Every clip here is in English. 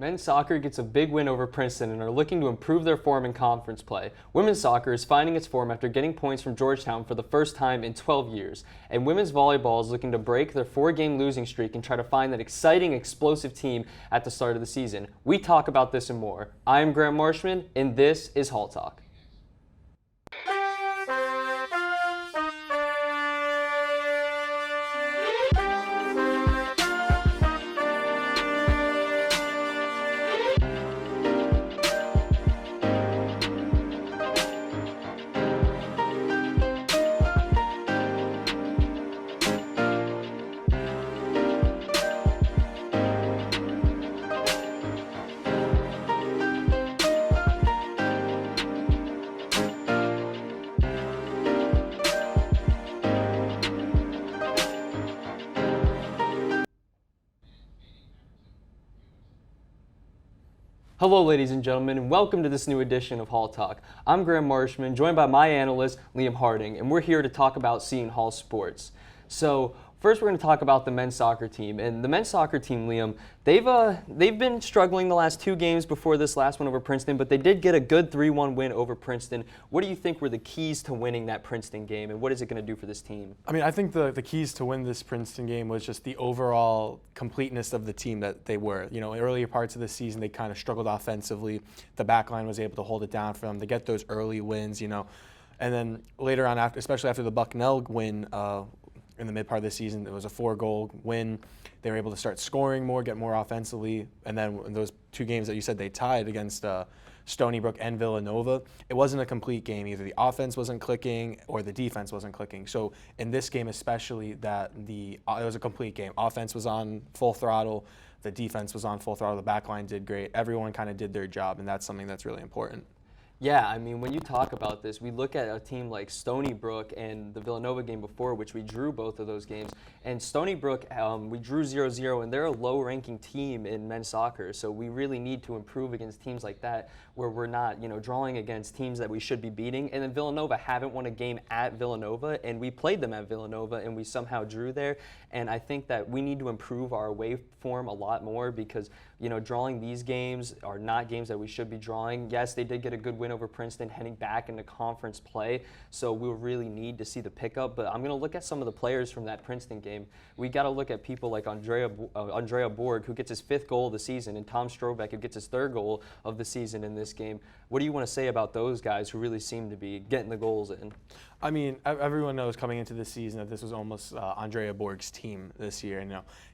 Men's soccer gets a big win over Princeton and are looking to improve their form in conference play. Women's soccer is finding its form after getting points from Georgetown for the first time in 12 years. And women's volleyball is looking to break their 4-game losing streak and try to find that exciting, explosive team at the start of the season. We talk about this and more. I am Grant Marshman, and this is Hall Talk. Hello, ladies and gentlemen, and welcome to this new edition of Hall Talk. I'm Graham Marshman, joined by my analyst, Liam Harding, and we're here to talk about Seton Hall sports. So, first we're going to talk about the men's soccer team. And the men's soccer team, Liam, they've been struggling the last 2 games before this last one over Princeton, but they did get a good 3-1 win over Princeton. What do you think were the keys to winning that Princeton game, and what is it going to do for this team? I mean, I think the keys to win this Princeton game was just the overall completeness of the team that they were. You know, in earlier parts of the season, they kind of struggled offensively. The back line was able to hold it down for them. They get those early wins, you know. And then later on, especially after the Bucknell win in the mid part of the season, it was a 4-goal win. They were able to start scoring more, get more offensively. And then in those 2 games that you said they tied against Stony Brook and Villanova, it wasn't a complete game. Either the offense wasn't clicking or the defense wasn't clicking. So in this game especially, it was a complete game. Offense was on full throttle. The defense was on full throttle. The back line did great. Everyone kind of did their job, and that's something that's really important. Yeah, I mean, when you talk about this, we look at a team like Stony Brook and the Villanova game before, which we drew both of those games. And Stony Brook, we drew 0-0, and they're a low-ranking team in men's soccer. So we really need to improve against teams like that, where we're not, drawing against teams that we should be beating. And then Villanova haven't won a game at Villanova, and we played them at Villanova, and we somehow drew there. And I think that we need to improve our away form a lot more because, drawing these games are not games that we should be drawing. Yes, they did get a good win over Princeton heading back into conference play, so we'll really need to see the pickup. But I'm going to look at some of the players from that Princeton game. We got to look at people like Andrea Borg, who gets his 5th goal of the season, and Tom Strobeck, who gets his 3rd goal of the season in this game. What do you want to say about those guys who really seem to be getting the goals in? I mean, everyone knows coming into this season that this was almost Andrea Borg's team this year.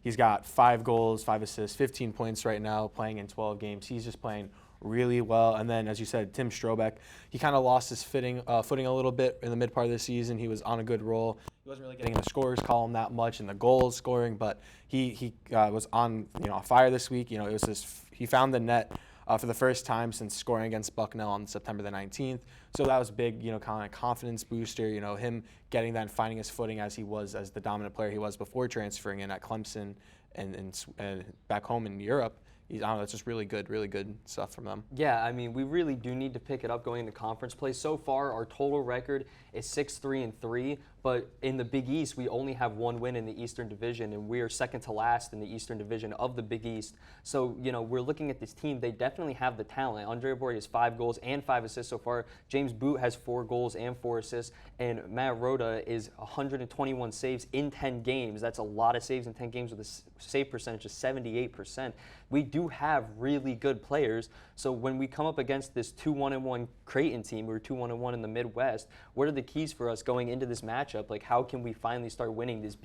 He's got 5 goals, 5 assists, 15 points right now, playing in 12 games. He's just playing really well. And then, as you said, Tim Strobeck, he kind of lost his footing a little bit in the mid part of the season. He was on a good roll. He wasn't really getting in the scorers column that much and the goals scoring, but he was on fire this week. He found the net for the first time since scoring against Bucknell on September the 19th. So that was big, kind of confidence booster, him getting that and finding his footing as the dominant player he was before transferring in at Clemson and back home in Europe. It's just really good stuff from them. Yeah, I mean, we really do need to pick it up going into conference play. So far, our total record is 6-3-3, but in the Big East, we only have 1 win in the Eastern Division, and we are second to last in the Eastern Division of the Big East. So, we're looking at this team. They definitely have the talent. Andrea Borg has 5 goals and 5 assists so far. James Boot has 4 goals and 4 assists, and Matt Rhoda is 121 saves in 10 games. That's a lot of saves in 10 games with a save percentage of 78%. We do have really good players. So when we come up against this 2-1-1 Creighton team, we're 2-1-1 in the Midwest, what are the keys for us going into this matchup? Like, how can we finally start winning these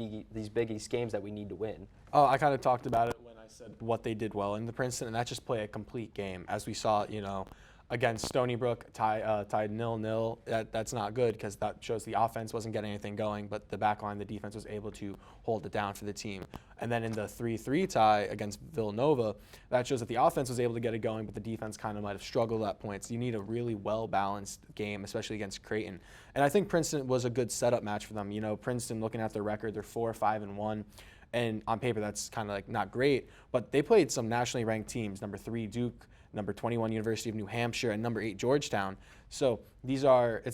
Big East games that we need to win? Oh, I kind of talked about it when I said what they did well in the Princeton, and that's just play a complete game. As we saw, against Stony Brook, tied 0-0. That's not good because that shows the offense wasn't getting anything going, but the back line, the defense was able to hold it down for the team. And then in the 3-3 tie against Villanova, that shows that the offense was able to get it going, but the defense kind of might have struggled at points. You need a really well-balanced game, especially against Creighton. And I think Princeton was a good setup match for them. Princeton, looking at their record, they're 4-5-1. And on paper, that's kind of not great, but they played some nationally ranked teams, number 3 Duke, number 21 University of New Hampshire, and number 8 Georgetown. So it's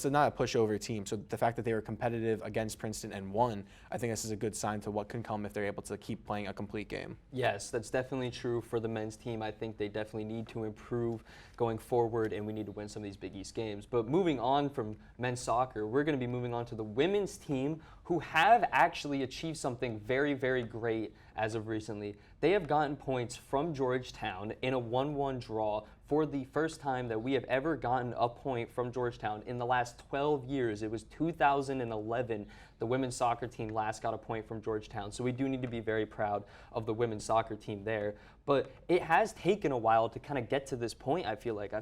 not a pushover team. So the fact that they were competitive against Princeton and won, I think this is a good sign to what can come if they're able to keep playing a complete game. Yes, that's definitely true for the men's team. I think they definitely need to improve going forward, and we need to win some of these Big East games. But moving on from men's soccer, we're going to be moving on to the women's team, who have actually achieved something very, very great as of recently. They have gotten points from Georgetown in a 1-1 draw for the first time that we have ever gotten a point from Georgetown in the last 12 years. It was 2011 the women's soccer team last got a point from Georgetown. So we do need to be very proud of the women's soccer team there. But it has taken a while to kind of get to this point, I feel like.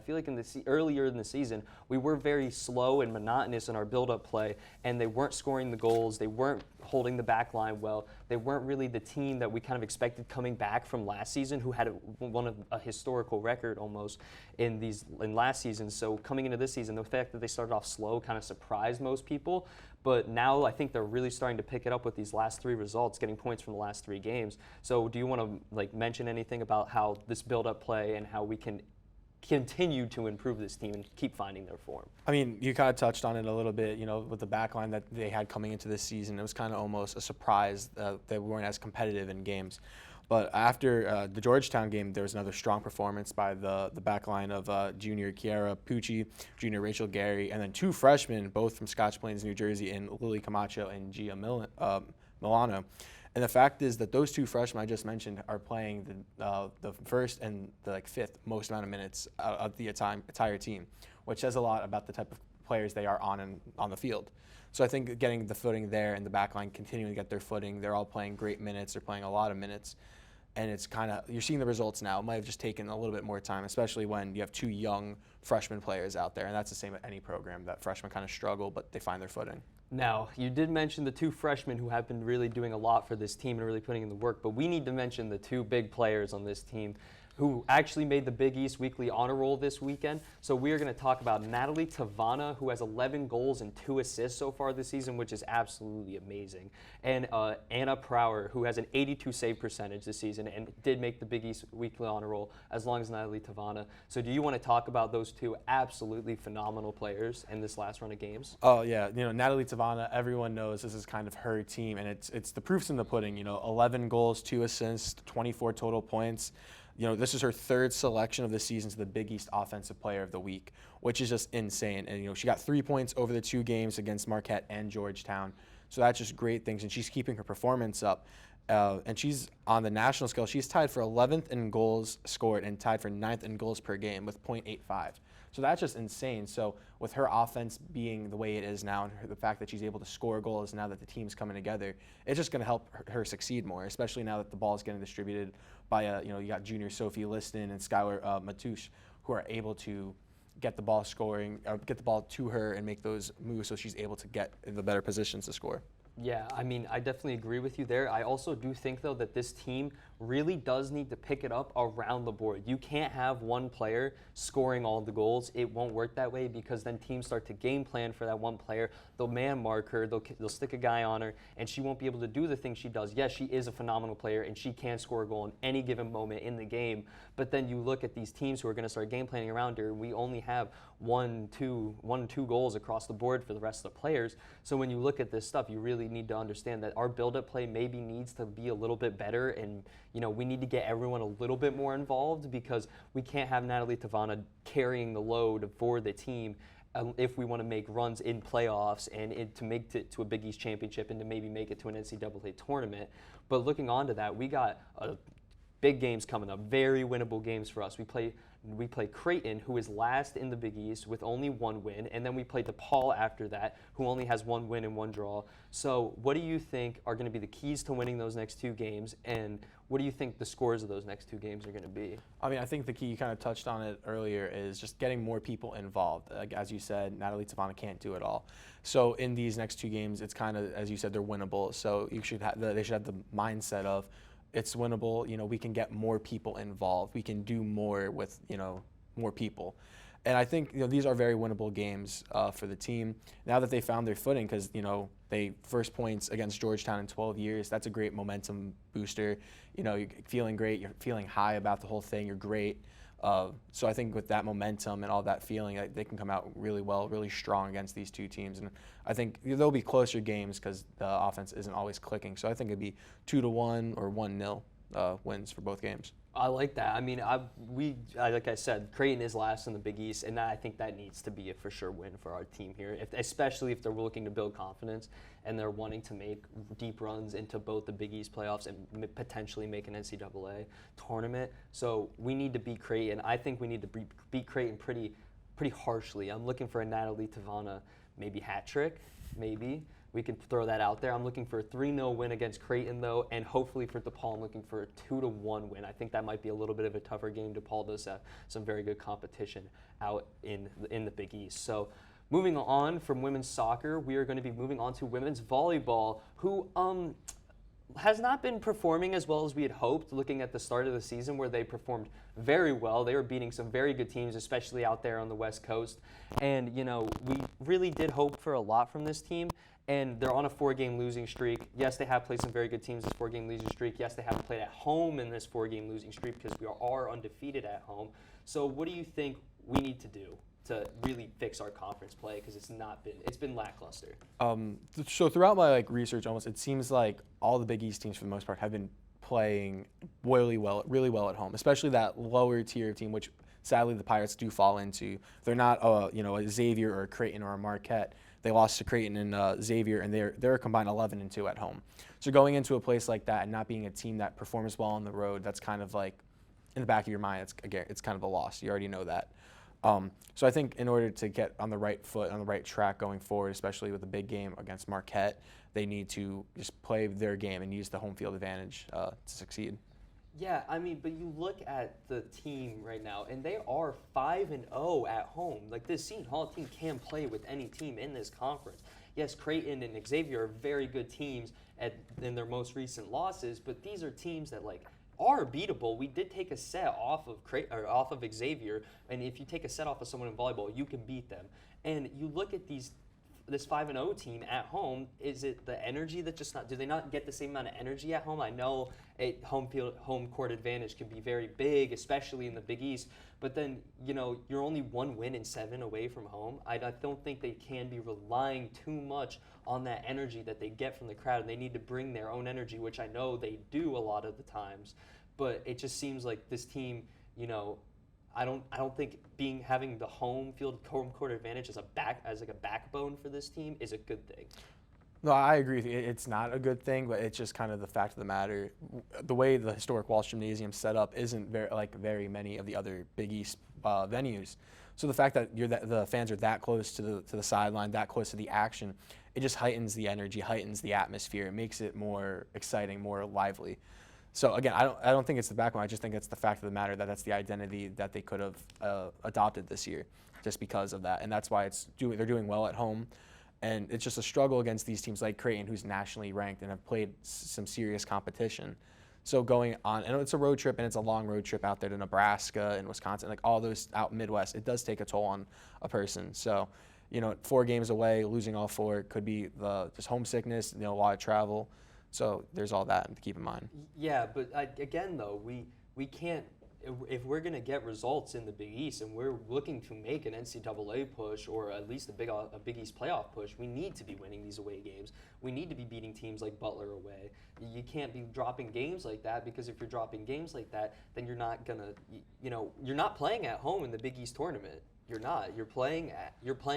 Earlier in the season, we were very slow and monotonous in our build-up play, and they weren't scoring the goals. They weren't holding the back line well. They weren't really the team that we kind of expected coming back from last season, who had a historical record almost in last season. So coming into this season, the fact that they started off slow kind of surprised most people. But now I think they're really starting to pick it up with these last 3 results, getting points from the last 3 games. So do you want to mention anything about how this build-up play and how we can continue to improve this team and keep finding their form? I mean, you kind of touched on it a little bit, with the back line that they had coming into this season. It was kind of almost a surprise that we weren't as competitive in games. But after the Georgetown game, there was another strong performance by the back line of junior Kiara Pucci, junior Rachel Gary, and then 2 freshmen, both from Scotch Plains, New Jersey, and Lily Camacho and Gia Milano. And the fact is that those 2 freshmen I just mentioned are playing the first and the 5th most amount of minutes of the entire team, which says a lot about the type of players they are on the field. So I think getting the footing there and the back line continuing to get their footing, they're all playing great minutes, they're playing a lot of minutes. And it's you're seeing the results now. It might have just taken a little bit more time, especially when you have 2 young freshman players out there. And that's the same at any program, that freshmen kind of struggle, but they find their footing. Now, you did mention the 2 freshmen who have been really doing a lot for this team and really putting in the work, but we need to mention the 2 big players on this team who actually made the Big East Weekly Honor Roll this weekend. So we are going to talk about Natalie Tavana, who has 11 goals and 2 assists so far this season, which is absolutely amazing. And Anna Prower, who has an 82 save percentage this season and did make the Big East Weekly Honor Roll as long as Natalie Tavana. So do you want to talk about those 2 absolutely phenomenal players in this last run of games? Oh, yeah. Natalie Tavana, everyone knows this is kind of her team, and it's the proof's in the pudding. 11 goals, 2 assists, 24 total points. This is her 3rd selection of the season to the Big East Offensive Player of the Week, which is just insane. And, she got 3 points over the 2 games against Marquette and Georgetown. So that's just great things. And she's keeping her performance up. And she's on the national scale. She's tied for 11th in goals scored and tied for 9th in goals per game with .85. So that's just insane. So with her offense being the way it is now and the fact that she's able to score goals now that the team's coming together, it's just going to help her succeed more, especially now that the ball is getting distributed by, you got junior Sophie Liston and Skylar Matouche, who are able to get the ball get the ball to her and make those moves so she's able to get in the better positions to score. Yeah, I mean, I definitely agree with you there. I also do think, though, that this team really does need to pick it up around the board. You can't have one player scoring all the goals. It won't work that way because then teams start to game plan for that one player. They'll man mark her. They'll stick a guy on her, and she won't be able to do the things she does. Yes, she is a phenomenal player, and she can score a goal in any given moment in the game. But then you look at these teams who are going to start game planning around her, and we only have one, two goals across the board for the rest of the players. So when you look at this stuff, you really need to understand that our build-up play maybe needs to be a little bit better, and we need to get everyone a little bit more involved because we can't have Natalie Tavana carrying the load for the team if we want to make runs in playoffs and to make it to a Big East championship and to maybe make it to an NCAA tournament. But looking on to that, we got big games coming up, very winnable games for us. We play Creighton, who is last in the Big East with only 1 win, and then we play DePaul after that, who only has 1 win and 1 draw. So what do you think are going to be the keys to winning those next 2 games, and what do you think the scores of those next 2 games are going to be? I mean, I think the key, you kind of touched on it earlier, is just getting more people involved. As you said, Natalie Tavana can't do it all. So in these next 2 games, it's kind of, as you said, they're winnable. So they should have the mindset of, it's winnable, we can get more people involved. We can do more with, more people. And I think these are very winnable games for the team now that they found their footing, because they first points against Georgetown in 12 years. That's a great momentum booster. You're feeling great. You're feeling high about the whole thing. You're great. So I think with that momentum and all that feeling, they can come out really well, really strong against these two teams. And I think there'll be closer games because the offense isn't always clicking. So I think it'd be 2-1 or 1-0 wins for both games. I like that. I mean, like I said, Creighton is last in the Big East, and I think that needs to be a for sure win for our team here, especially if they're looking to build confidence and they're wanting to make deep runs into both the Big East playoffs and potentially make an NCAA tournament. So we need to beat Creighton. I think we need to beat Creighton pretty harshly. I'm looking for a Natalie Tavana maybe hat trick, maybe. We can throw that out there. I'm looking for a 3-0 win against Creighton, though, and hopefully for DePaul, I'm looking for a 2-1 win. I think that might be a little bit of a tougher game. DePaul does have some very good competition out in the Big East. So moving on from women's soccer, we are going to be moving on to women's volleyball, who has not been performing as well as we had hoped, looking at the start of the season where they performed very well. They were beating some very good teams, especially out there on the West Coast. And, we really did hope for a lot from this team. And they're on a 4-game losing streak. Yes, they have played some very good teams this 4-game losing streak. Yes, they haven't played at home in this 4-game losing streak because we are undefeated at home. So what do you think we need to do to really fix our conference play? Because it's been lackluster. So throughout my research, it seems like all the Big East teams for the most part have been playing really well at home, especially that lower tier team, which sadly the Pirates do fall into. They're not a Xavier or a Creighton or a Marquette. They lost to Creighton and Xavier, and they're a combined 11-2 at home. So going into a place like that and not being a team that performs well on the road, that's kind of like in the back of your mind. It's kind of a loss. You already know that. So I think in order to get on the right foot, on the right track going forward, especially with a big game against Marquette, they need to just play their game and use the home field advantage to succeed. Yeah, I mean, but you look at the team right now, and they are 5-0 at home. Like, this Seton Hall team can play with any team in this conference. Yes, Creighton and Xavier are very good teams in their most recent losses, but these are teams that are beatable. We did take a set off of Xavier, and if you take a set off of someone in volleyball, you can beat them. And you look at this 5-0 team at home. Is it the energy that do they not get the same amount of energy at home? I know home court advantage can be very big, especially in the Big East, but then, you're only 1 win in 7 away from home. I don't think they can be relying too much on that energy that they get from the crowd, and they need to bring their own energy, which I know they do a lot of the times, but it just seems like this team, I don't think having the home court advantage as a backbone for this team is a good thing. No, I agree with you. It's not a good thing, but it's just kind of the fact of the matter. The way the historic Walsh Gymnasium set up isn't very many of the other Big East venues. So the fact that the fans are that close to the sideline, that close to the action, it just heightens the energy, heightens the atmosphere. It makes it more exciting, more lively. So again, I don't think it's the backbone. I just think it's the fact of the matter that that's the identity that they could have adopted this year, just because of that, and that's why they're doing well at home, and it's just a struggle against these teams like Creighton, who's nationally ranked and have played some serious competition. So going on, and it's a road trip, and it's a long road trip out there to Nebraska and Wisconsin, all those out Midwest. It does take a toll on a person. So, 4 games away, losing all 4 could be just homesickness, a lot of travel. So there's all that to keep in mind. Yeah, but again, though, we can't, if we're going to get results in the Big East and we're looking to make an NCAA push or at least a Big East playoff push, we need to be winning these away games. We need to be beating teams like Butler away. You can't be dropping games like that, because if you're dropping games like that, then you're not going to, you're not playing at home in the Big East tournament. You're not. You're playing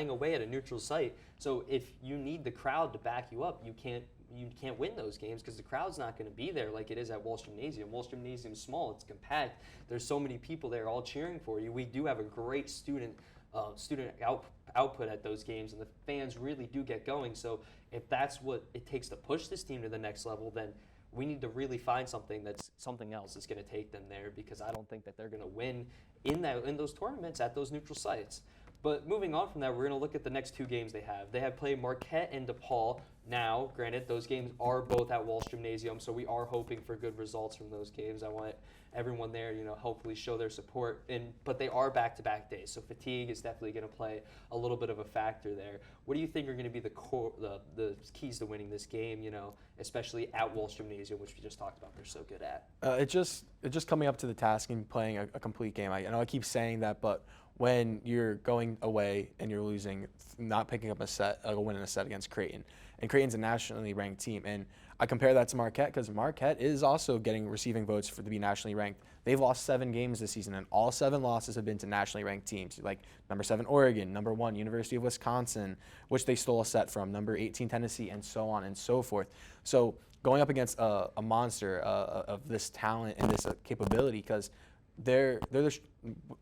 away at a neutral site. So if you need the crowd to back you up, you can't win those games because the crowd's not going to be there like it is at Walsh Gymnasium. Walsh Gymnasium's small, it's compact. There's so many people there all cheering for you. We do have a great student output at those games, and the fans really do get going. So if that's what it takes to push this team to the next level, then we need to really find something else that's going to take them there, because I don't think that they're going to win in those tournaments at those neutral sites. But moving on from that, we're going to look at the next two games they have. They have played Marquette and DePaul. Now, granted, those games are both at Walsh Gymnasium, so we are hoping for good results from those games. I want everyone there, hopefully show their support. But they are back-to-back days, so fatigue is definitely going to play a little bit of a factor there. What do you think are going to be the keys to winning this game, especially at Walsh Gymnasium, which we just talked about they're so good at? It's just coming up to the task and playing a complete game. I know I keep saying that, but when you're going away and you're losing, not picking up a win in a set against Creighton. And Creighton's a nationally ranked team. And I compare that to Marquette because Marquette is also receiving votes to be nationally ranked. They've lost 7 games this season, and all 7 losses have been to nationally ranked teams, like number 7 Oregon, number 1 University of Wisconsin, which they stole a set from, number 18 Tennessee, and so on and so forth. So going up against a monster of this talent and this capability, because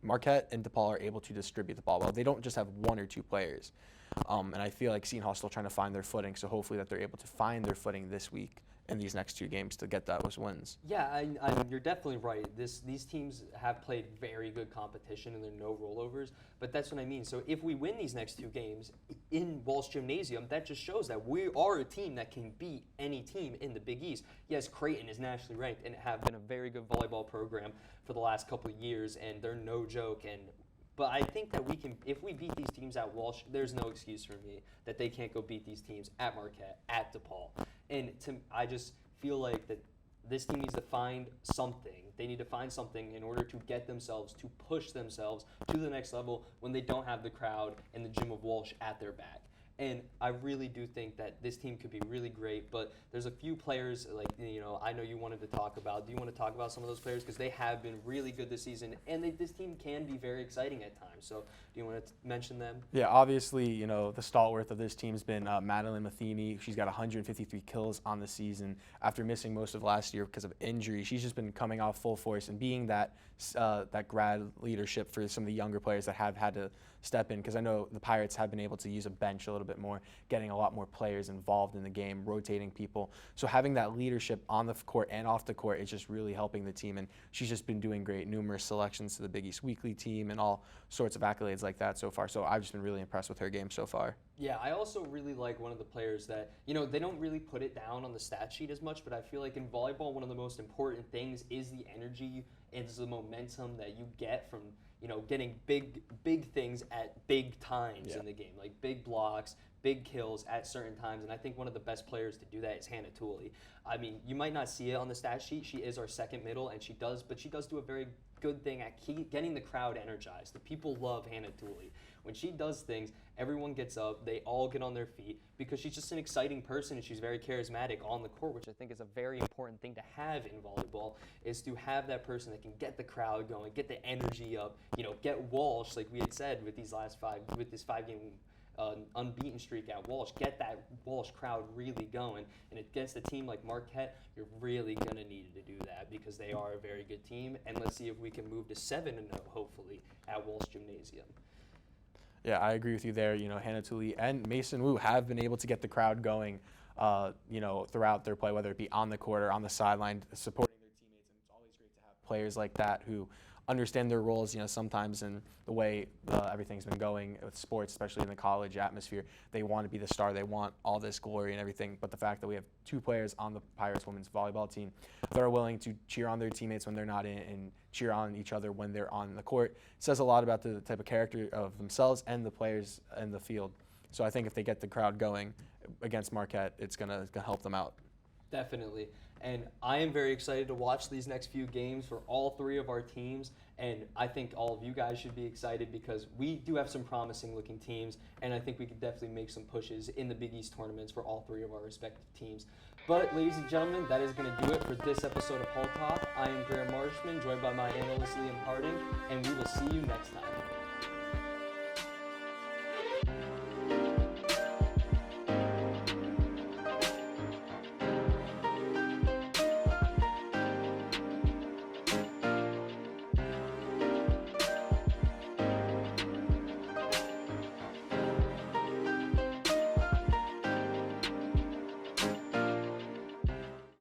Marquette and DePaul are able to distribute the ball well. They don't just have 1 or 2 players. And I feel like Seton Hall's still trying to find their footing, so hopefully that they're able to find their footing this week in these next 2 games to get those wins. Yeah, you're definitely right. These teams have played very good competition and there are no rollovers, but that's what I mean. So if we win these next 2 games in Walsh Gymnasium, that just shows that we are a team that can beat any team in the Big East. Yes, Creighton is nationally ranked and have been a very good volleyball program for the last couple of years, and they're no joke. But I think that if we beat these teams at Walsh, there's no excuse for me that they can't go beat these teams at Marquette, at DePaul. And I just feel like that this team needs to find something. They need to find something in order to get themselves, to push themselves to the next level when they don't have the crowd and the gym of Walsh at their back. And I really do think that this team could be really great, but there's a few players, I know you wanted to talk about. Do you want to talk about some of those players? Because they have been really good this season, and this team can be very exciting at times. So do you want to mention them? Yeah, obviously, the stalwart of this team has been Madeline Matheny. She's got 153 kills on the season after missing most of last year because of injury. She's just been coming off full force and being that grad leadership for some of the younger players that have had to step in, because I know the Pirates have been able to use a bench a little bit more, getting a lot more players involved in the game, rotating people. So having that leadership on the court and off the court is just really helping the team, and she's just been doing great. Numerous selections to the Big East Weekly team and all sorts of accolades like that so far. So I've just been really impressed with her game so far. Yeah, I also really like one of the players that, they don't really put it down on the stat sheet as much, but I feel like in volleyball, one of the most important things is the energy and the momentum that you get from, getting big things at big times in the game, like big blocks, big kills at certain times. And I think one of the best players to do that is Hannah Tooley. I mean, you might not see it on the stat sheet. She is our second middle, and she does do a very good thing at getting the crowd energized. The people love Hannah Tooley. When she does things, everyone gets up, they all get on their feet, because she's just an exciting person and she's very charismatic on the court, which I think is a very important thing to have in volleyball, is to have that person that can get the crowd going, get the energy up, get Walsh, like we had said with this 5-game unbeaten streak at Walsh, get that Walsh crowd really going. And against a team like Marquette, you're really going to need to do that because they are a very good team. And let's see if we can move to 7-0, hopefully, at Walsh Gymnasium. Yeah, I agree with you there. Hannah Tooley and Mason Wu have been able to get the crowd going, throughout their play, whether it be on the court or on the sideline, supporting their teammates. And it's always great to have players like that who understand their roles. Sometimes in the way everything's been going with sports, especially in the college atmosphere, they want to be the star. They want all this glory and everything. But the fact that we have 2 players on the Pirates women's volleyball team that are willing to cheer on their teammates when they're not in and cheer on each other when they're on the court says a lot about the type of character of themselves and the players in the field. So I think if they get the crowd going against Marquette, it's gonna help them out. Definitely. And I am very excited to watch these next few games for all 3 of our teams. And I think all of you guys should be excited because we do have some promising looking teams. And I think we could definitely make some pushes in the Big East tournaments for all 3 of our respective teams. But ladies and gentlemen, that is going to do it for this episode of Hall Talk. I am Graham Marshman, joined by my analyst Liam Harding. And we will see you next time.